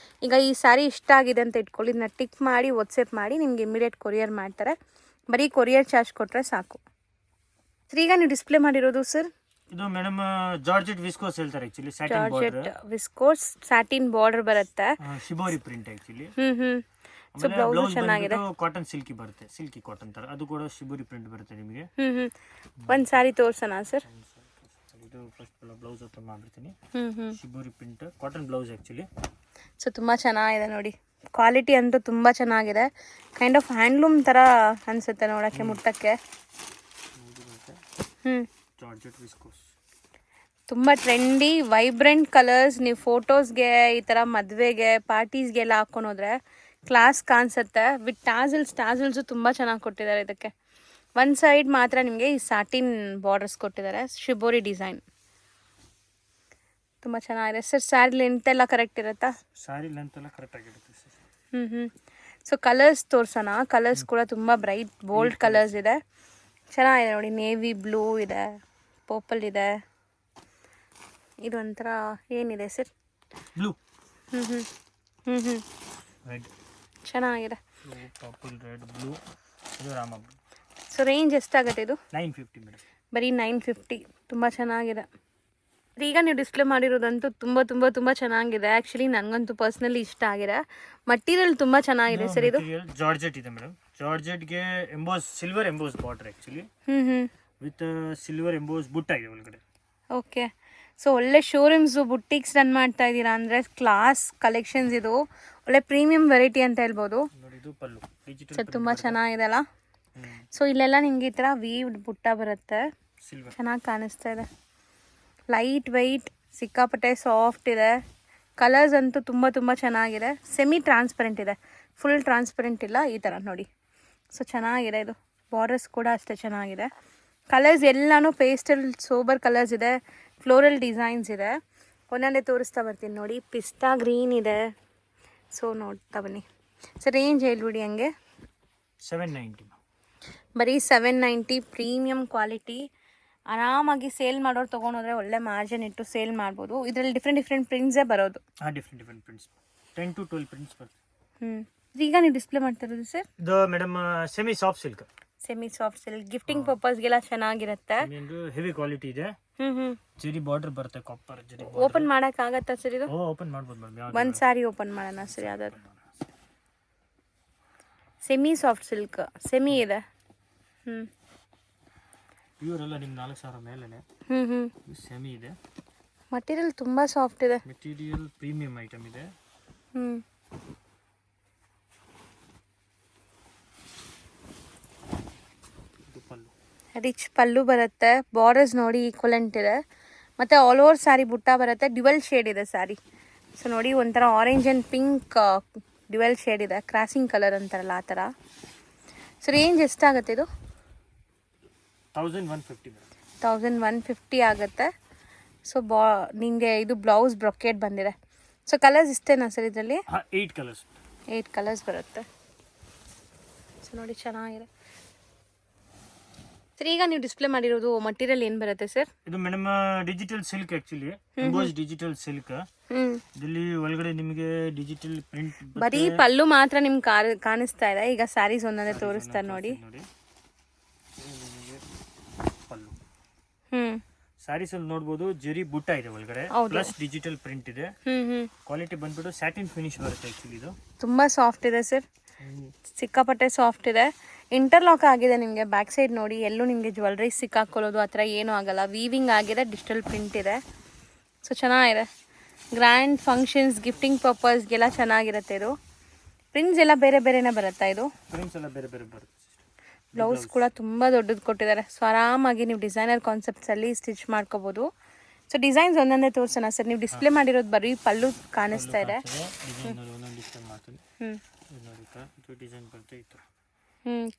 A: ಈಗ ಈ ಸ್ಯಾರಿ ಇಷ್ಟ ಆಗಿದೆ ಅಂತ ಇಟ್ಕೊಳ್ಳಿ, ಇದನ್ನ ಟಿಕ್ ಮಾಡಿ ವಾಟ್ಸಪ್ ಮಾಡಿ ನಿಮ್ಗೆ ಇಮಿಡಿಯೇಟ್ ಕೊರಿಯರ್ ಮಾಡ್ತಾರೆ. ಬರೀ ಕೊರಿಯರ್ ಚಾರ್ಜ್ ಕೊಟ್ಟರೆ ಸಾಕು. ಸರ್ ಈಗ ನೀವು ಡಿಸ್ಪ್ಲೇ ಮಾಡಿರೋದು ಸರ್?
B: ಇದು ಮೇಡಮ್ ಜಾರ್ಜೆಟ್ ವಿಸ್ಕೋಸ್ ಹೇಳ್ತಾರೆ actually. Georgette
A: viscose satin border ಬರುತ್ತೆ,
B: shibori print actually.
A: So blouse ಚೆನ್ನಾಗಿದೆ.
B: ಕಾಟನ್ ಸಿಲ್ಕಿ ಬರುತ್ತೆ, ಸಿಲ್ಕಿ ಕಾಟನ್ ತರ, ಅದು ಕೂಡ ಶಿಬೋರಿ ಪ್ರಿಂಟ್ ಬರುತ್ತೆ ನಿಮಗೆ.
A: ಒಂದು ಸಾರಿ ತೋರ್ಸೋಣ ಸರ್?
B: ಇದು ಫಸ್ಟ್ ಬ್ಲೌಸ್ ಓಪನ್ ಮಾಡ್ಬಿಡ್ತೀನಿ. Shibori print cotton blouse actually.
A: So ತುಂಬ ಚೆನ್ನಾಗಿದೆ ನೋಡಿ, ಕ್ವಾಲಿಟಿ ಅಂತೂ ತುಂಬ ಚೆನ್ನಾಗಿದೆ. ಕೈಂಡ್ ಆಫ್ ಹ್ಯಾಂಡ್ಲೂಮ್ ಥರ ಅನಿಸುತ್ತೆ ನೋಡೋಕ್ಕೆ, ಮುಟ್ಟಕ್ಕೆ.
B: ಜಾರ್ಜೆಟ್ ವಿಸ್ಕೋಸ್
A: ತುಂಬ ಟ್ರೆಂಡಿ ವೈಬ್ರೆಂಟ್ ಕಲರ್ಸ್. ನೀವು ಫೋಟೋಸ್ಗೆ, ಈ ಥರ ಮದುವೆಗೆ, ಪಾರ್ಟೀಸ್ಗೆಲ್ಲ ಹಾಕ್ಕೊಂಡು ಹೋದರೆ ಕ್ಲಾಸ್ ಕಾಣಿಸುತ್ತೆ. ವಿತ್ ಟಾಸಲ್ಸು ತುಂಬ ಚೆನ್ನಾಗಿ ಕೊಟ್ಟಿದ್ದಾರೆ ಇದಕ್ಕೆ. ಒಂದು ಸೈಡ್ ಮಾತ್ರ ನಿಮಗೆ ಈ ಸಾಟಿನ್ ಬಾರ್ಡರ್ಸ್ ಕೊಟ್ಟಿದ್ದಾರೆ, ಶಿಬೋರಿ ಡಿಸೈನ್. ತುಂಬ ಚೆನ್ನಾಗಿದೆ ಸರ್. ಸ್ಯಾರಿ ಲೆಂತ್ ಎಲ್ಲ ಕರೆಕ್ಟ್ ಇರುತ್ತಾ?
B: ಸ್ಯಾರಿ ಲೆಂತ್ ಎಲ್ಲ ಕರೆಕ್ಟ್ ಆಗಿರುತ್ತೆ ಸರ್.
A: ಸೊ ಕಲರ್ಸ್ ತೋರ್ಸೋಣ. ಕಲರ್ಸ್ ಕೂಡ ತುಂಬ ಬ್ರೈಟ್ ಬೋಲ್ಡ್ ಕಲರ್ಸ್ ಇದೆ, ಚೆನ್ನಾಗಿದೆ ನೋಡಿ. ನೇವಿ ಬ್ಲೂ ಇದೆ, ಪರ್ಪಲ್ ಇದೆ, ಇದು ಒಂಥರ ಏನಿದೆ ಸರ್?
B: ಬ್ಲೂ. ರೆಡ್
A: ಚೆನ್ನಾಗಿದೆ.
B: Purple, red, blue. ಇದು ರಾಮ ಬ್ಲೂ.
A: ಸೊ ರೇಂಜ್ ಎಷ್ಟಾಗುತ್ತೆ ಇದು?
B: 950 ಮೇಡಮ್.
A: ಬರೀ 950. ತುಂಬ ಚೆನ್ನಾಗಿದೆ. ಈಗ ನೀವು ಡಿಸ್ಪ್ಲೇ ಮಾಡಿರೋದಂತೂ ತುಂಬ ತುಂಬ ತುಂಬ ಚೆನ್ನಾಗಿದೆ. ಆ್ಯಕ್ಚುಲಿ ನನಗಂತೂ ಪರ್ಸ್ನಲಿ ಇಷ್ಟ ಆಗಿದೆ. ಮಟೀರಿಯಲ್ ತುಂಬ ಚೆನ್ನಾಗಿದೆ ಸರ್. ಇದು
B: ಜಾರ್ಜೆಟ್ ಇದೆ ಮೇಡಮ್. ಜಾರ್ಜೆಟ್ಗೆ emboss, silver emboss border actually, with silver emboss butta ಇದೆ ಒಳಗಡೆ.
A: ಓಕೆ. ಸೊ ಒಳ್ಳೆ ಶೋರೂಮ್ಸು, ಬುಟ್ಟಿಕ್ಸ್ ರನ್ ಮಾಡ್ತಾ ಇದ್ದೀರಾ ಅಂದರೆ ಕ್ಲಾಸ್ ಕಲೆಕ್ಷನ್ಸ್. ಇದು ಒಳ್ಳೆ ಪ್ರೀಮಿಯಂ ವೆರೈಟಿ ಅಂತ ಹೇಳ್ಬೋದು.
B: ನೋಡಿ, ಇದು ಪಲ್ಲು ಡಿಜಿಟಲ್.
A: ಸರ್ ತುಂಬ ಚೆನ್ನಾಗಿದೆ ಅಲ್ಲ? ಸೊ ಇಲ್ಲೆಲ್ಲ ನಿಮ್ಗೆ ಈ ಥರ ವೀವ್ಡ್ ಬುಟ್ಟ ಬರುತ್ತೆ, ಚೆನ್ನಾಗಿ ಕಾಣಿಸ್ತಾ ಇದೆ. ಲೈಟ್ ವೆಯ್ಟ್, ಸಿಕ್ಕಾಪಟ್ಟೆ ಸಾಫ್ಟ್ ಇದೆ. ಕಲರ್ಸ್ ಅಂತೂ ತುಂಬ ತುಂಬ ಚೆನ್ನಾಗಿದೆ. ಸೆಮಿ ಟ್ರಾನ್ಸ್ಪರೆಂಟ್ ಇದೆ, ಫುಲ್ ಟ್ರಾನ್ಸ್ಪರೆಂಟ್ ಇಲ್ಲ, ಈ ಥರ ನೋಡಿ. ಸೊ ಚೆನ್ನಾಗಿದೆ ಇದು. ಬಾರ್ಡರ್ಸ್ ಕೂಡ ಅಷ್ಟೇ ಚೆನ್ನಾಗಿದೆ. ಕಲರ್ಸ್ ಎಲ್ಲನೂ ಪೇಸ್ಟಲ್ ಸೋಬರ್ ಕಲರ್ಸ್ ಇದೆ, ಫ್ಲೋರಲ್ ಡಿಸೈನ್ಸ್ ಇದೆ. ಒಂದೊಂದೇ ತೋರಿಸ್ತಾ ಬರ್ತೀನಿ ನೋಡಿ. ಪಿಸ್ತಾ ಗ್ರೀನ್ ಇದೆ, ಸೊ ನೋಡ್ತಾ ಬನ್ನಿ ಸರ್, ರೇಂಜ್ ಹೇಳ್ಬಿಡಿ ಹಂಗೆ.
B: 790.
A: ಬರೀ 790 ಪ್ರೀಮಿಯಮ್ ಕ್ವಾಲಿಟಿ. ಆರಾಮಾಗಿ ಸೇಲ್ ಮಾಡೋರು ತೊಗೊಂಡೋದ್ರೆ ಒಳ್ಳೆ ಮಾರ್ಜಿನ್ ಇಟ್ಟು ಸೇಲ್ ಮಾಡ್ಬೋದು. ಇದರಲ್ಲಿ ಡಿಫ್ರೆಂಟ್ ಪ್ರಿಂಟ್ಸೇ ಬರೋದು.
B: ಡಿಫ್ರೆಂಟ್ ಪ್ರಿಂಟ್ಸ್ 10 to 12 ಪ್ರಿಂಟ್ಸ್ ಬರ್ತದೆ.
A: ಈಗ ನೀವು ಡಿಸ್ಪ್ಲೇ ಮಾಡ್ತಿರೋದು ಸರ್?
B: ಇದು madam semi soft silk.
A: Gifting ಪರ್ಪಸ್ಗೆಲ್ಲ ಚೆನ್ನಾಗಿರುತ್ತೆ.
B: ಹೆವಿ ಕ್ವಾಲಿಟಿ ಇದೆ. ಜರಿ ಬಾರ್ಡರ್ ಬರುತ್ತೆ, ಕಾಪರ್ ಜರಿ.
A: ಓಪನ್ ಮಾಡಕ್ ಆಗತ್ತಾ ಸರ್ ಇದು?
B: ಓಪನ್ ಮಾಡ್ಬೋದು ಮೇಡಮ್.
A: ಒಂದ್ ಸಾರಿ ಓಪನ್ ಮಾಡೋಣ ಸರ್. ಯಾವ್ದಾದ್ರು ಸೆಮಿ ಸಾಫ್ಟ್ ಸಿಲ್ಕ್ ಸೆಮಿ ಇದೆ.
B: ಪ್ಯೂರ್ ಎಲ್ಲ ನಿಮ್ಗೆ 4000 ಮೇಲೆನೆ. ಸೆಮಿ ಇದೆ.
A: ಮಟೀರಿಯಲ್ ತುಂಬಾ ಸಾಫ್ಟ್ ಇದೆ.
B: ಮೆಟೀರಿಯಲ್ ಪ್ರೀಮಿಯಂ ಐಟಮ್ ಇದೆ.
A: ರಿಚ್ ಪಲ್ಲು ಬರುತ್ತೆ. ಬಾರ್ಡರ್ಸ್ ನೋಡಿ ಈಕ್ವಲೆಂಟ್ ಇದೆ. ಮತ್ತು ಆಲ್ ಓವರ್ ಸ್ಯಾರಿ ಬುಟ್ಟ ಬರುತ್ತೆ. ಡ್ಯುವೆಲ್ ಶೇಡ್ ಇದೆ ಸ್ಯಾರಿ. ಸೊ ನೋಡಿ, ಒಂಥರ orange and pink dual shade ಇದೆ. ಕ್ರಾಸಿಂಗ್ ಕಲರ್ ಅಂತಾರಲ್ಲ ಆ ಥರ. ಸೊ ರೇಂಜ್ ಎಷ್ಟಾಗುತ್ತೆ ಇದು? 1150 ಆಗುತ್ತೆ. ಸೊ ನಿಮಗೆ ಇದು ಬ್ಲೌಸ್ ಬ್ರೊಕೇಟ್ ಬಂದಿದೆ. ಸೊ ಕಲರ್ಸ್ ಇಷ್ಟೇನಾ ಸರ್ ಇದರಲ್ಲಿ? 8 ಕಲರ್ಸ್ ಬರುತ್ತೆ. ಸೊ ನೋಡಿ, ಚೆನ್ನಾಗಿದೆ ಸರ್. ಈಗ ನೀವು ಡಿಸ್ಪ್ಲೇ ಮಾಡಿರೋದು ಮಟೀರಿಯಲ್ ಏನು ಬರುತ್ತೆ ಸರ್?
B: ಇದು madam digital silk, actually emboss digital silk. ಇದರಲ್ಲಿ ಒಳಗಡೆ ನಿಮಗೆ ಡಿಜಿಟಲ್ ಪ್ರಿಂಟ್.
A: ಬರೀ ಪಲ್ಲು ಮಾತ್ರ ನಿಮ್ಗೆ ಕಾಣಿಸ್ತಾ ಇದೆ. ಈಗ ಸ್ಯಾರೀಸ್ ಒಂದೊಂದೇ ತೋರಿಸ್ತಾರೆ ನೋಡಿ.
B: ಪಲ್ಲು ಸ್ಯಾರೀಸ್ ಅಲ್ಲಿ ನೋಡಬಹುದು, ಜರಿ ಬುಟ್ಟ ಇದೆ ಒಳಗಡೆ, ಪ್ಲಸ್ ಡಿಜಿಟಲ್ ಪ್ರಿಂಟ್ ಇದೆ. ಕ್ವಾಲಿಟಿ ಬಂದ್ಬಿಟ್ಟು ಸ್ಯಾಟಿನ್ ಫಿನಿಶ್ ಬರುತ್ತೆ. ಆಕ್ಚುಲಿ ಇದು ತುಂಬಾ
A: ಸಾಫ್ಟ್ ಇದೆ ಸರ್, ಸಿಕ್ಕಾಪಟ್ಟೆ ಸಾಫ್ಟ್ ಇದೆ. ಇಂಟರ್ಲಾಕ್ ಆಗಿದೆ ನಿಮಗೆ. ಬ್ಯಾಕ್ ಸೈಡ್ ನೋಡಿ, ಎಲ್ಲೂ ನಿಮಗೆ ಜ್ಯುವೆಲ್ರಿ ಸಿಕ್ಕಾಕೊಳ್ಳೋದು ಆ ಥರ ಏನೂ ಆಗಲ್ಲ. ವೀವಿಂಗ್ ಆಗಿದೆ, ಡಿಜಿಟಲ್ ಪ್ರಿಂಟ್ ಇದೆ. ಸೊ ಚೆನ್ನಾಗಿದೆ. ಗ್ರ್ಯಾಂಡ್ ಫಂಕ್ಷನ್ಸ್, ಗಿಫ್ಟಿಂಗ್ ಪರ್ಪಸ್ಗೆಲ್ಲ ಚೆನ್ನಾಗಿರುತ್ತೆ ಇದು. ಪ್ರಿಂಟ್ಸ್ ಎಲ್ಲ ಬೇರೆ ಬೇರೆನೇ ಬರುತ್ತಾ ಇದು?
B: ಪ್ರಿಂಟ್ಸ್ ಎಲ್ಲ ಬೇರೆ ಬೇರೆ ಬರುತ್ತೆ.
A: ಬ್ಲೌಸ್ ಕೂಡ ತುಂಬ ದೊಡ್ಡದು ಕೊಟ್ಟಿದ್ದಾರೆ. ಸೊ ಆರಾಮಾಗಿ ನೀವು ಡಿಸೈನರ್ ಕಾನ್ಸೆಪ್ಟ್ಸಲ್ಲಿ ಸ್ಟಿಚ್ ಮಾಡ್ಕೋಬೋದು. ಸೊ ಡಿಸೈನ್ಸ್ ಒಂದೊಂದೇ ತೋರಿಸೋಣ ಸರ್. ನೀವು ಡಿಸ್ಪ್ಲೇ ಮಾಡಿರೋದು ಬರೀ ಪಲ್ಲು ಕಾಣಿಸ್ತಾ ಇದೆ.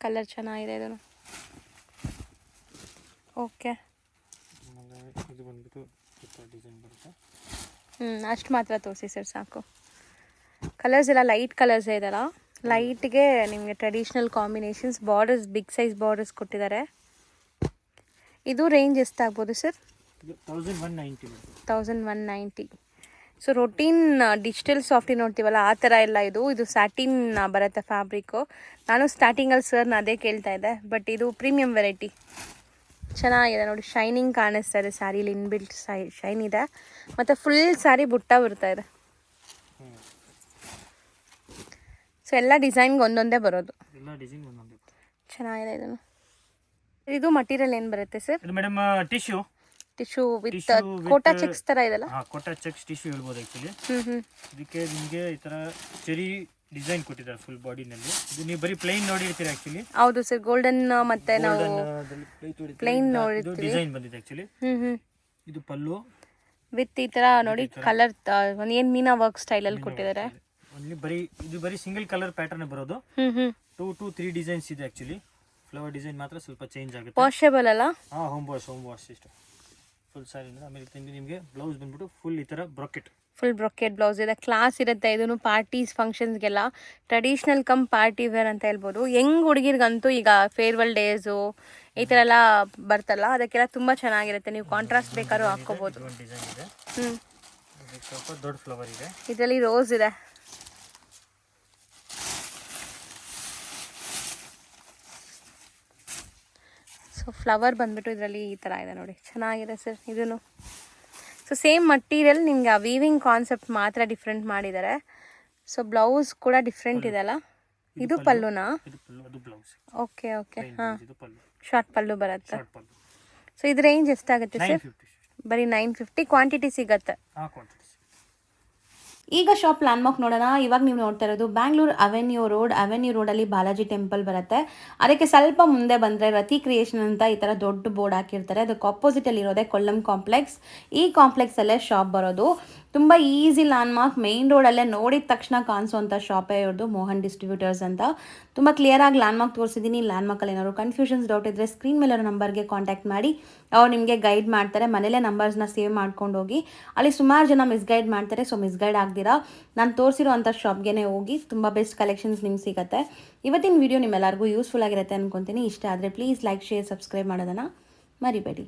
A: ಕಲರ್ ಚೆನ್ನಾಗಿದೆ ಇದು. ಓಕೆ, ಅಷ್ಟು ಮಾತ್ರ ತೋರಿಸಿ ಸರ್, ಸಾಕು. ಕಲರ್ಸ್ ಎಲ್ಲ ಲೈಟ್ ಕಲರ್ಸ್ ಇದೆಲ್ಲ. ಲೈಟ್ಗೆ ನಿಮಗೆ traditional combinations. Borders big size borders ಕೊಟ್ಟಿದ್ದಾರೆ. ಇದು ರೇಂಜ್ ಎಷ್ಟಾಗ್ಬೋದು sir? 1190. So routine digital softy ನೋಡ್ತೀವಲ್ಲ ಆ ಥರ ಎಲ್ಲ ಇದು ಸ್ಯಾಟಿನ್ ಬರುತ್ತೆ ಫ್ಯಾಬ್ರಿಕ್ಕು. ನಾನು ಸ್ಟಾರ್ಟಿಂಗಲ್ಲಿ ಸರ್ನ ಅದೇ ಕೇಳ್ತಾ ಇದ್ದೆ. ಬಟ್ ಇದು ಪ್ರೀಮಿಯಂ ವೆರೈಟಿ. ಚೆನ್ನಾಗಿದೆ ನೋಡಿ, ಶೈನಿಂಗ್ ಕಾಣಿಸ್ತಾ ಇದೆ ಸ್ಯಾರಿಲಿ. ಇನ್ಬಿಲ್ಟ್ ಶೈನ್ ಇದೆ. ಮತ್ತು ಫುಲ್ ಸ್ಯಾರಿ ಬುಟ್ಟ ಬರ್ತಾ ಇದೆ. ಸೊ ಎಲ್ಲ ಡಿಸೈನ್ಗೆ ಒಂದೊಂದೇ ಬರೋದು. ಚೆನ್ನಾಗಿದೆ ಇದನ್ನು. ಇದು ಮಟೀರಿಯಲ್ ಏನು ಬರುತ್ತೆ ಸರ್?
B: ಇದು madam tissue
A: with Kota checks ತರ ಇದೆಲ್ಲ.
B: ಕೋಟಾ ಚೆಕ್ಸ್ ಟಿಶ್ಯೂ ಹೇಳ್ಬೋದು ಆಕ್ಚುಲಿ. ಇದಕ್ಕೆ ನಿಮಗೆ ಈ ತರ ಚೆರಿ ಡಿಸೈನ್ ಕೊಟ್ಟಿದ್ದಾರೆ ಫುಲ್ ಬಾಡಿನಲ್ಲಿ. ಇದು ನೀವು ಬರೀ ಪ್ಲೈನ್ ನೋಡಿರ್ತೀರಾ ಆಕ್ಚುಲಿ.
A: ಹೌದು ಸರ್, ಗೋಲ್ಡನ್ ಮತ್ತೆ ನಾವು ಪ್ಲೈನ್ ನೋಡಿರ್ತೀವಿ.
B: ಡಿಸೈನ್ ಬಂದಿದೆ ಆಕ್ಚುಲಿ. ಇದು ಪಲ್ಲು
A: ವಿತ್ ಈ ತರ ನೋಡಿ ಕಲರ್ ಏನ್ ಮೀನಾ ವರ್ಕ್ ಸ್ಟೈಲ್ ಅಲ್ಲಿ ಕೊಟ್ಟಿದ್ದಾರೆ.
B: ಇದು ಬರೀ ಸಿಂಗಲ್ ಕಲರ್ ಪ್ಯಾಟರ್ನ್ ಬರೋದು. 2 to 3 ಡಿಸೈನ್ಸ್ ಇದೆ ಆಕ್ಚುಲಿ. ಫ್ಲವರ್ ಡಿಸೈನ್ ಮಾತ್ರ ಸ್ವಲ್ಪ ಚೇಂಜ್ ಆಗುತ್ತೆ. ವಾಷೇಬಲ್ ಅಲ್ಲ? ಹೋಮ್ ವಾಶ್ ಇಷ್ಟ ಫುಲ್ ಸ್ಯಾರಿ. ಆಮೇಲೆ ನಿಮಗೆ ಬ್ಲೌಸ್ ಬಂದ್ಬಿಟ್ಟು ಫುಲ್ ಈ ತರ ಫುಲ್ ಬ್ರೊಕೆಟ್ ಬ್ಲೌಸ್ ಇದೆ. ಕ್ಲಾಸ್ ಇರುತ್ತೆ. ಇದನ್ನು ಪಾರ್ಟೀಸ್ ಫಂಕ್ಷನ್ಸ್ಗೆಲ್ಲ ಟ್ರೆಡಿಷ್ನಲ್ ಕಮ್ ಪಾರ್ಟಿ ವೇರ್ ಅಂತ ಹೇಳ್ಬೋದು. ಯಂಗ್ ಹುಡುಗಿರ್ಗಂತೂ ಈಗ ಫೇರ್ವೆಲ್ ಡೇಸು ಈ ಥರ ಎಲ್ಲ ಬರ್ತಲ್ಲ, ಅದಕ್ಕೆಲ್ಲ ತುಂಬ ಚೆನ್ನಾಗಿರುತ್ತೆ. ನೀವು ಕಾಂಟ್ರಾಸ್ಟ್ ಬೇಕಾದ್ರೂ ಹಾಕ್ಕೋಬೋದು. ದೊಡ್ಡ ಫ್ಲವರ್ ಇದೆ.
A: ಇದರಲ್ಲಿ ರೋಸ್ ಇದೆ. ಸೊ ಫ್ಲವರ್ ಬಂದ್ಬಿಟ್ಟು ಇದರಲ್ಲಿ ಈ ಥರ ಇದೆ ನೋಡಿ, ಚೆನ್ನಾಗಿದೆ ಸರ್ ಇದನ್ನು. ಸೊ ಸೇಮ್ ಮಟೀರಿಯಲ್ ನಿಮ್ಗೆ ಆ ವೀವಿಂಗ್ ಕಾನ್ಸೆಪ್ಟ್ ಮಾತ್ರ ಡಿಫ್ರೆಂಟ್ ಮಾಡಿದ್ದಾರೆ. ಸೊ ಬ್ಲೌಸ್ ಕೂಡ ಡಿಫ್ರೆಂಟ್ ಇದೆ ಅಲ್ಲ. ಇದು ಪಲ್ಲುನಾ? ಓಕೆ ಹಾಂ, ಶಾರ್ಟ್ ಪಲ್ಲು ಬರುತ್ತೆ. ಸೊ ಇದು ರೇಂಜ್ ಎಷ್ಟಾಗುತ್ತೆ ಸರ್? ಬರೀ 950. ಕ್ವಾಂಟಿಟಿ ಸಿಗತ್ತೆ. ಈಗ ಶಾಪ್ ಲ್ಯಾಂಡ್ಮಾರ್ಕ್ ನೋಡೋಣ. ಇವಾಗ ನೀವು ನೋಡ್ತಾ ಇರೋದು ಬ್ಯಾಂಗ್ಳೂರ್ ಅವೆನ್ಯೂ ರೋಡಲ್ಲಿ ಬಾಲಾಜಿ ಟೆಂಪಲ್ ಬರುತ್ತೆ. ಅದಕ್ಕೆ ಸ್ವಲ್ಪ ಮುಂದೆ ಬಂದರೆ ರತಿ ಕ್ರಿಯೇಷನ್ ಅಂತ ಈ ಥರ ದೊಡ್ಡ ಬೋರ್ಡ್ ಹಾಕಿರ್ತಾರೆ. ಅದಕ್ಕೆ ಆಪೋಸಿಟಲ್ಲಿ ಇರೋದೇ ಕೊಲ್ಲಂ ಕಾಂಪ್ಲೆಕ್ಸ್. ಈ ಕಾಂಪ್ಲೆಕ್ಸಲ್ಲೇ ಶಾಪ್ ಬರೋದು. ತುಂಬ ಈಸಿ ಲ್ಯಾಂಡ್ಮಾರ್ಕ್, ಮೇನ್ ರೋಡಲ್ಲೇ ನೋಡಿದ ತಕ್ಷಣ ಕಾಣಿಸೋವಂಥ ಶಾಪೇ ಇವ್ರದ್ದು, ಮೋಹನ್ ಡಿಸ್ಟ್ರಿಬ್ಯೂಟರ್ಸ್ ಅಂತ. ತುಂಬ ಕ್ಲಿಯರಾಗಿ ಲ್ಯಾಂಡ್ಮಾರ್ಕ್ ತೋರಿಸಿದ್ದೀನಿ. ಲ್ಯಾಂಡ್ಮಾರ್ಕಲ್ಲಿ ಏನಾದ್ರು ಕನ್ಫ್ಯೂಷನ್ಸ್, ಡೌಟ್ ಇದ್ದರೆ ಸ್ಕ್ರೀನ್ ಮೇಲೆ ನಂಬರ್ಗೆ ಕಾಂಟ್ಯಾಕ್ಟ್ ಮಾಡಿ, ಅವ್ರು ನಿಮಗೆ ಗೈಡ್ ಮಾಡ್ತಾರೆ. ಮನೇಲೇ ನಂಬರ್ಸ್ನ ಸೇವ್ ಮಾಡ್ಕೊಂಡು ಹೋಗಿ. ಅಲ್ಲಿ ಸುಮಾರು ಜನ ಮಿಸ್ಗೈಡ್ ಮಾಡ್ತಾರೆ, ಸೊ ಮಿಸ್ಗೈಡ್ ಆಗ್ದಿರಾ ನಾನು ತೋರಿಸಿರೋವಂಥ ಶಾಪ್ಗೆ ಹೋಗಿ. ತುಂಬ ಬೆಸ್ಟ್ ಕಲೆಕ್ಷನ್ಸ್ ನಿಮ್ಗೆ ಸಿಗುತ್ತೆ. ಇವತ್ತಿನ ವಿಡಿಯೋ ನಿಮ್ಮೆಲ್ಲರಿಗೂ ಯೂಸ್ಫುಲ್ ಆಗಿರುತ್ತೆ ಅಂದ್ಕೊತೀನಿ. ಇಷ್ಟ ಆದರೆ ಪ್ಲೀಸ್ ಲೈಕ್, ಶೇರ್, ಸಬ್ಸ್ಕ್ರೈಬ್ ಮಾಡೋದನ್ನು ಮರಿಬೇಡಿ.